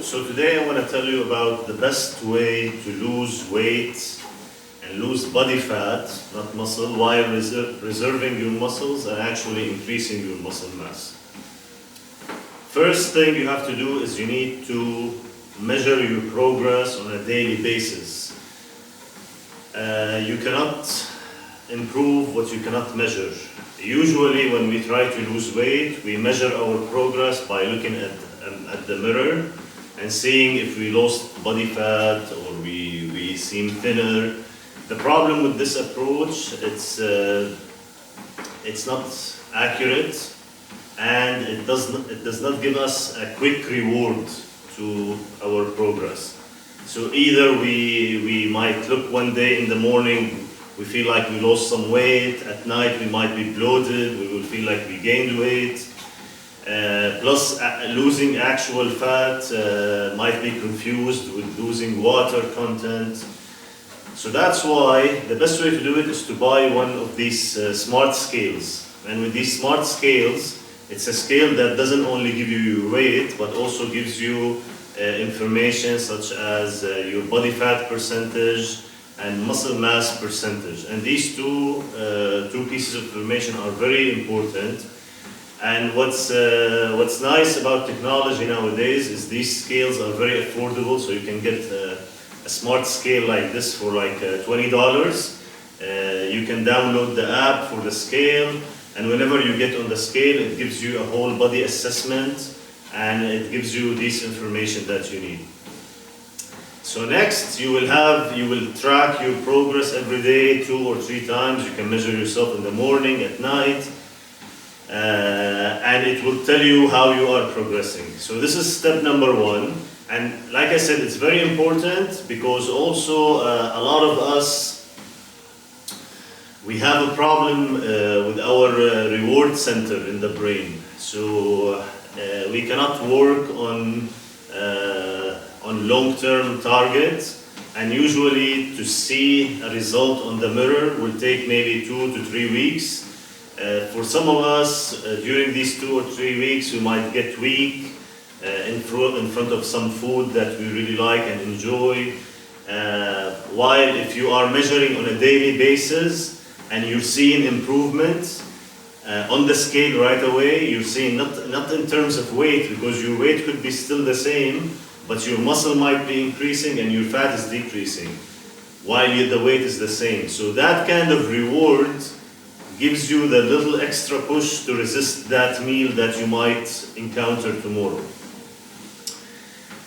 So today I want to tell you about the best way to lose weight and lose body fat, not muscle, while preserving your muscles and actually increasing your muscle mass. First thing you have to do is you need to measure your progress on a daily basis. You cannot improve what you cannot measure. Usually when we try to lose weight, we measure our progress by looking at the mirror and seeing if we lost body fat or we seem thinner. The problem with this approach, it's not accurate, and it does not give us a quick reward to our progress. So either we might look one day in the morning, we feel like we lost some weight. At night we might be bloated, we will feel like we gained weight. Plus losing actual fat might be confused with losing water content. So that's why the best way to do it is to buy one of these smart scales. And with these smart scales, it's a scale that doesn't only give you your weight, but also gives you information such as your body fat percentage and muscle mass percentage. And these two pieces of information are very important. And what's nice about technology nowadays is these scales are very affordable, so you can get a smart scale like this for like $20. You can download the app for the scale, and whenever you get on the scale, it gives you a whole body assessment, and it gives you this information that you need. So next, you will track your progress every day, 2 or 3 times. You can measure yourself in the morning, at night. And it will tell you how you are progressing. So this is step number 1, and like I said, it's very important because also a lot of us, we have a problem with our reward center in the brain. So we cannot work on long-term targets, and usually to see a result on the mirror will take maybe 2 to 3 weeks. For some of us, during these 2 or 3 weeks, we might get weak in front of some food that we really like and enjoy. While if you are measuring on a daily basis and you're seeing improvement on the scale right away, you're seeing not in terms of weight, because your weight could be still the same, but your muscle might be increasing and your fat is decreasing, while the weight is the same. So that kind of reward gives you the little extra push to resist that meal that you might encounter tomorrow.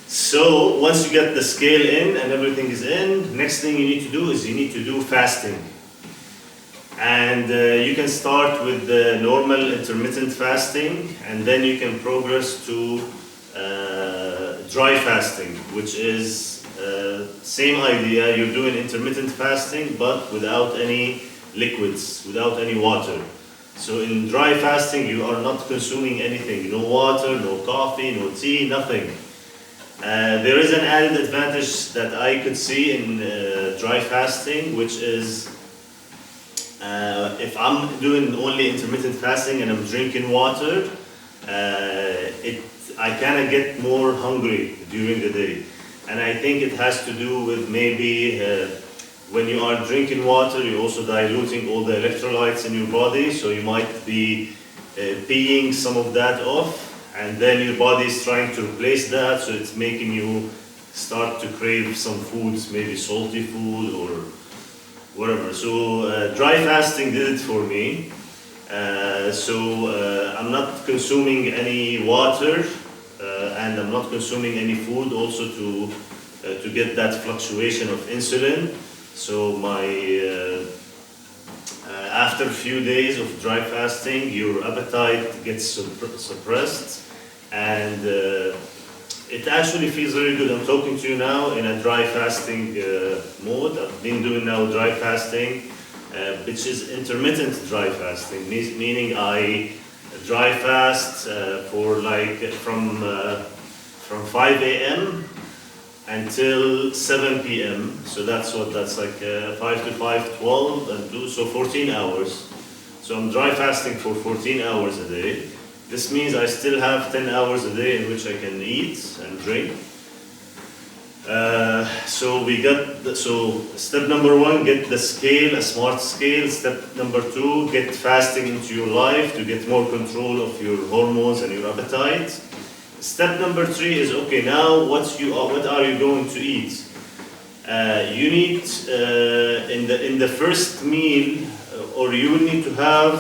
So once you get the scale in and everything is in, next thing you need to do is you need to do fasting. And you can start with the normal intermittent fasting, and then you can progress to dry fasting, which is same idea. You're doing intermittent fasting but without any liquids, without any water. So in dry fasting, you are not consuming anything, no water, no coffee, no tea, nothing. There is an added advantage that I could see in dry fasting, which is if I'm doing only intermittent fasting and I'm drinking water, I kind of get more hungry during the day. And I think it has to do with maybe when you are drinking water, you're also diluting all the electrolytes in your body, so you might be peeing some of that off, and then your body is trying to replace that, so it's making you start to crave some foods, maybe salty food or whatever. So dry fasting did it for me. So I'm not consuming any water, and I'm not consuming any food also to get that fluctuation of insulin. So after a few days of dry fasting, your appetite gets suppressed, and it actually feels very good. I'm talking to you now in a dry fasting mode. I've been doing now dry fasting, which is intermittent dry fasting, meaning I dry fast for like from 5 a.m. until 7 p.m. So that's like 5 to 5, 12 and 2, so 14 hours. So I'm dry fasting for 14 hours a day. This means I still have 10 hours a day in which I can eat and drink. So so step number one, get the scale, a smart scale. Step number two, get fasting into your life to get more control of your hormones and your appetite. Step number three is, okay, now what are you going to eat? You need in the first meal, or you will need to have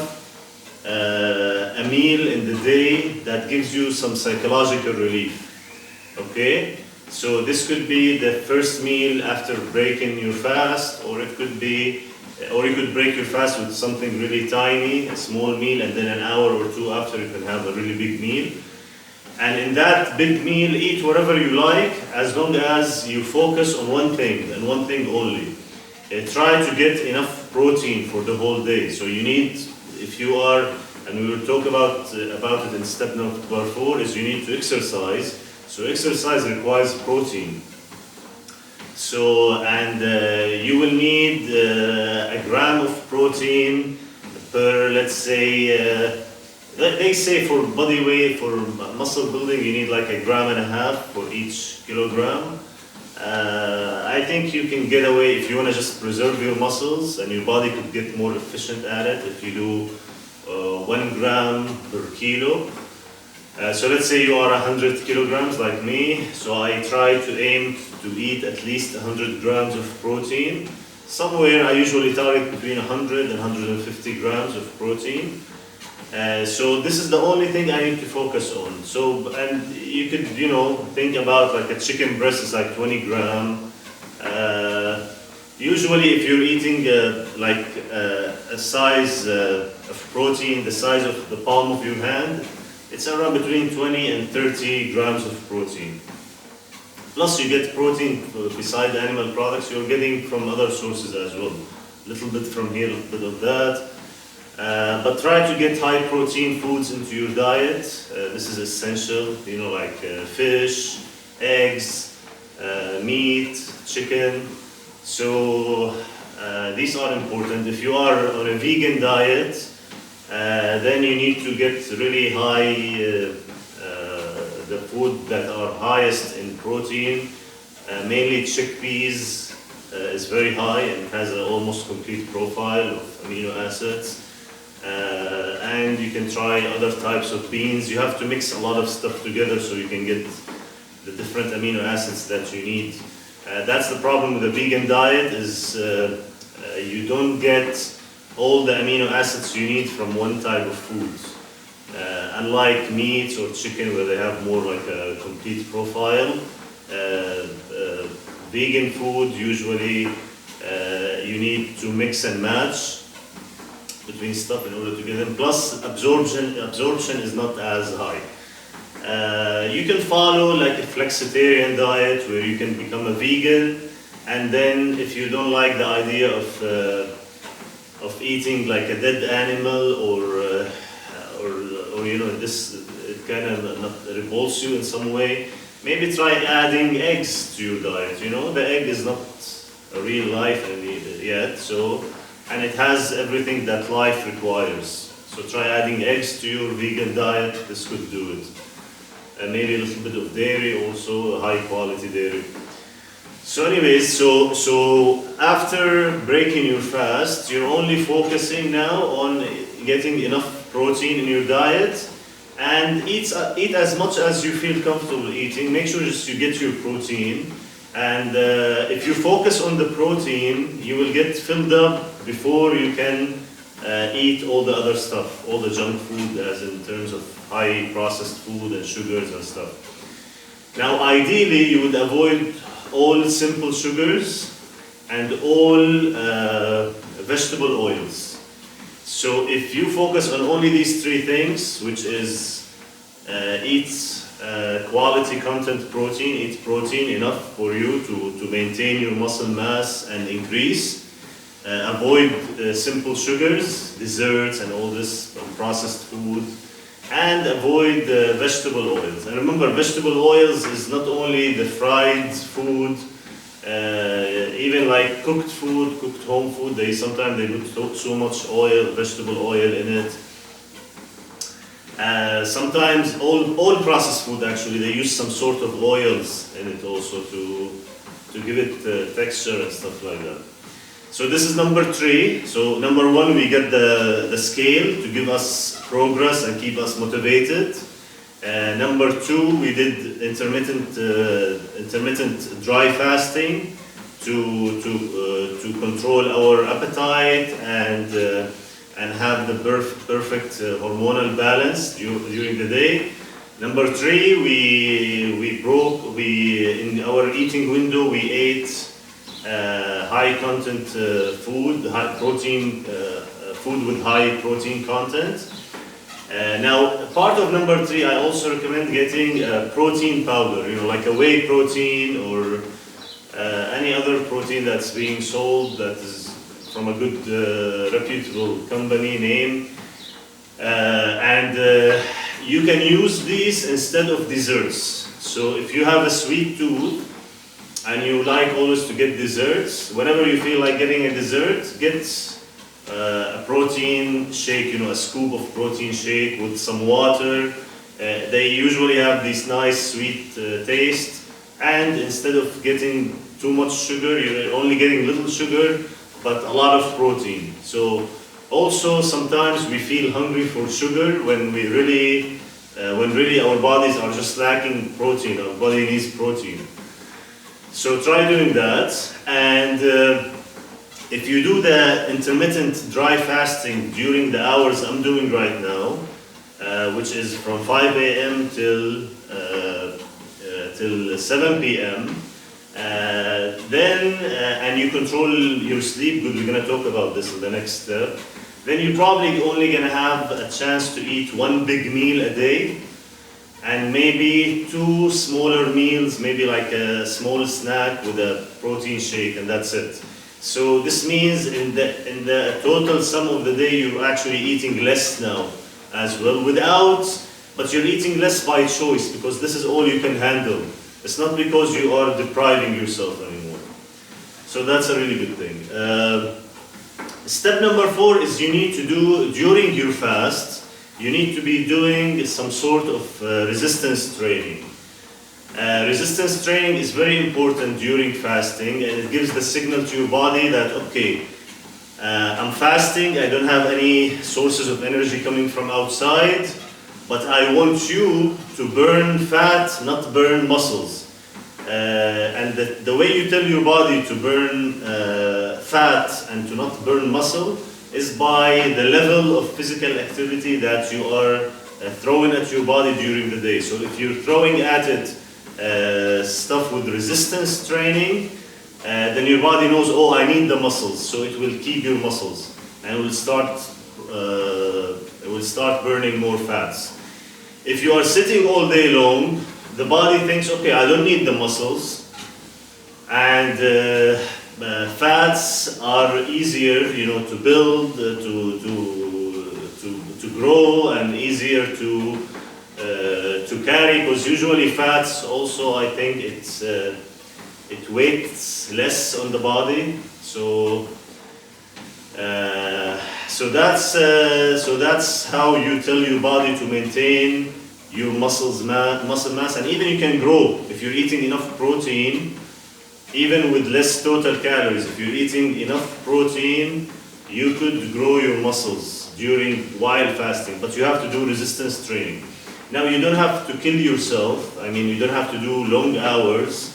a meal in the day that gives you some psychological relief. Okay, so this could be the first meal after breaking your fast, or it could be, or you could break your fast with something really tiny, a small meal, and then an hour or two after you can have a really big meal. And in that big meal, eat whatever you like, as long as you focus on one thing and one thing only. Try to get enough protein for the whole day. So you need, if you are, and we will talk about it in step number 4, is you need to exercise. So exercise requires protein. So, and you will need a gram of protein per, let's say, they say for body weight, for muscle building, you need like 1.5 grams for each kilogram. I think you can get away if you want to just preserve your muscles and your body could get more efficient at it if you do 1 gram per kilo. So let's say you are 100 kilograms like me, so I try to aim to eat at least 100 grams of protein. Somewhere I usually target between 100 and 150 grams of protein. So this is the only thing I need to focus on. So, and you could, think about like a chicken breast is like 20 gram. Usually if you're eating a size of protein, the size of the palm of your hand, it's around between 20 and 30 grams of protein. Plus you get protein beside animal products, you're getting from other sources as well. A little bit from here, a little bit of that. But try to get high protein foods into your diet. This is essential, like fish, eggs, meat, chicken. So these are important. If you are on a vegan diet, then you need to get really high, the food that are highest in protein. Mainly chickpeas is very high and has an almost complete profile of amino acids. And you can try other types of beans. You have to mix a lot of stuff together so you can get the different amino acids that you need. That's the problem with a vegan diet is you don't get all the amino acids you need from one type of food. Unlike meat or chicken where they have more like a complete profile, vegan food usually you need to mix and match between stuff in order to get them. Plus absorption is not as high. You can follow like a flexitarian diet where you can become a vegan, and then if you don't like the idea of eating like a dead animal or this it kind of not repulse you in some way, maybe try adding eggs to your diet. The egg is not a real life yet, so. And it has everything that life requires. So try adding eggs to your vegan diet, this could do it. And maybe a little bit of dairy also, high quality dairy. So anyways, so after breaking your fast, you're only focusing now on getting enough protein in your diet and eat as much as you feel comfortable eating. Make sure just you get your protein. And if you focus on the protein, you will get filled up before you can eat all the other stuff, all the junk food, as in terms of high processed food and sugars and stuff. Now, ideally, you would avoid all simple sugars and all vegetable oils. So if you focus on only these 3 things, which is eat quality content protein, eat protein enough for you to maintain your muscle mass and increase. Avoid simple sugars, desserts and all this processed food. And avoid vegetable oils. And remember, vegetable oils is not only the fried food, even like cooked food, cooked home food, sometimes they put so much oil, vegetable oil in it. Sometimes all processed food actually, they use some sort of oils in it also give it texture and stuff like that. So this is number 3. So number 1, we get the scale to give us progress and keep us motivated. Number 2, we did intermittent dry fasting to control our appetite and have the perfect hormonal balance during the day. Number 3, in our eating window we ate high content food, high protein food with high protein content. Now, part of number 3, I also recommend getting protein powder, like a whey protein or any other protein that's being sold that is from a good, reputable company name. You can use these instead of desserts. So if you have a sweet tooth and you like always to get desserts, whenever you feel like getting a dessert, get a protein shake, a scoop of protein shake with some water. They usually have this nice sweet taste, and instead of getting too much sugar, you're only getting little sugar, but a lot of protein. So also sometimes we feel hungry for sugar when really our bodies are just lacking protein. Our body needs protein. So try doing that, and if you do the intermittent dry fasting during the hours I'm doing right now, which is from 5 a.m. till 7 p.m., and you control your sleep good, we're going to talk about this in the next step, then you're probably only going to have a chance to eat 1 big meal a day, and maybe 2 smaller meals, maybe like a small snack with a protein shake, and that's it. So this means in the total sum of the day, you're actually eating less now as well, but you're eating less by choice, because this is all you can handle. It's not because you are depriving yourself anymore. So that's a really good thing. Step number 4 is you need to do, during your fast, you need to be doing some sort of resistance training. Resistance training is very important during fasting, and it gives the signal to your body that, okay, I'm fasting, I don't have any sources of energy coming from outside, but I want you to burn fat, not burn muscles. And the way you tell your body to burn fat and to not burn muscle is by the level of physical activity that you are throwing at your body during the day. So if you're throwing at it stuff with resistance training, then your body knows, oh, I need the muscles, so it will keep your muscles and it will start burning more fats. If you are sitting all day long, the body thinks, okay, I don't need the muscles, and fats are easier, to build, to grow, and easier to carry, because usually fats also, I think it weighs less on the body. So that's how you tell your body to maintain your muscle mass, and even you can grow if you're eating enough protein, even with less total calories. If you're eating enough protein, you could grow your muscles while fasting, but you have to do resistance training. Now, you don't have to kill yourself. I mean, you don't have to do long hours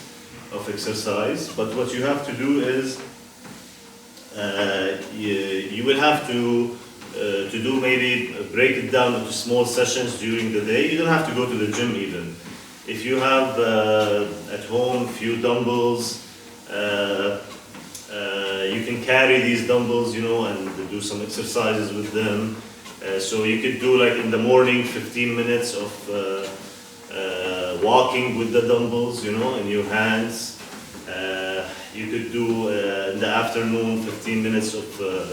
of exercise, but what you have to do is you will have to do, maybe break it down into small sessions during the day. You don't have to go to the gym even. If you have at home few dumbbells, you can carry these dumbbells, and do some exercises with them. So you could do, like, in the morning 15 minutes of walking with the dumbbells, in your hands. You could do in the afternoon 15 minutes of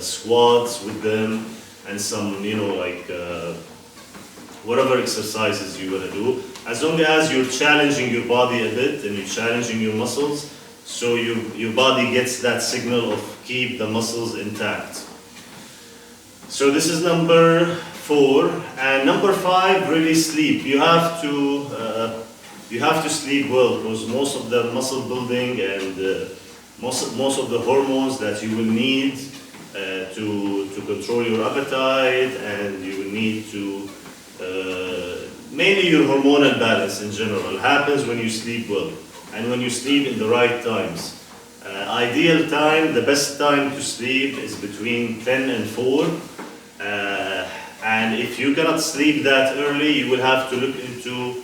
squats with them, and some, whatever exercises you want to do, as long as you're challenging your body a bit and you're challenging your muscles, so your body gets that signal of keep the muscles intact. So this is number 4, and number 5, really sleep. You have to you have to sleep well, because most of the muscle building and most of the hormones that you will need to control your appetite, and you will need to mainly your hormonal balance in general happens when you sleep well and when you sleep in the right times. Ideal time, the best time to sleep is between 10 and 4. And if you cannot sleep that early, you will have to look into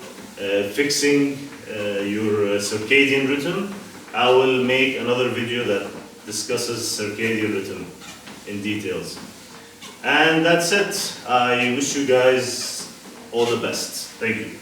fixing your circadian rhythm. I will make another video that discusses circadian rhythm in details. And that's it. I wish you guys all the best. Thank you.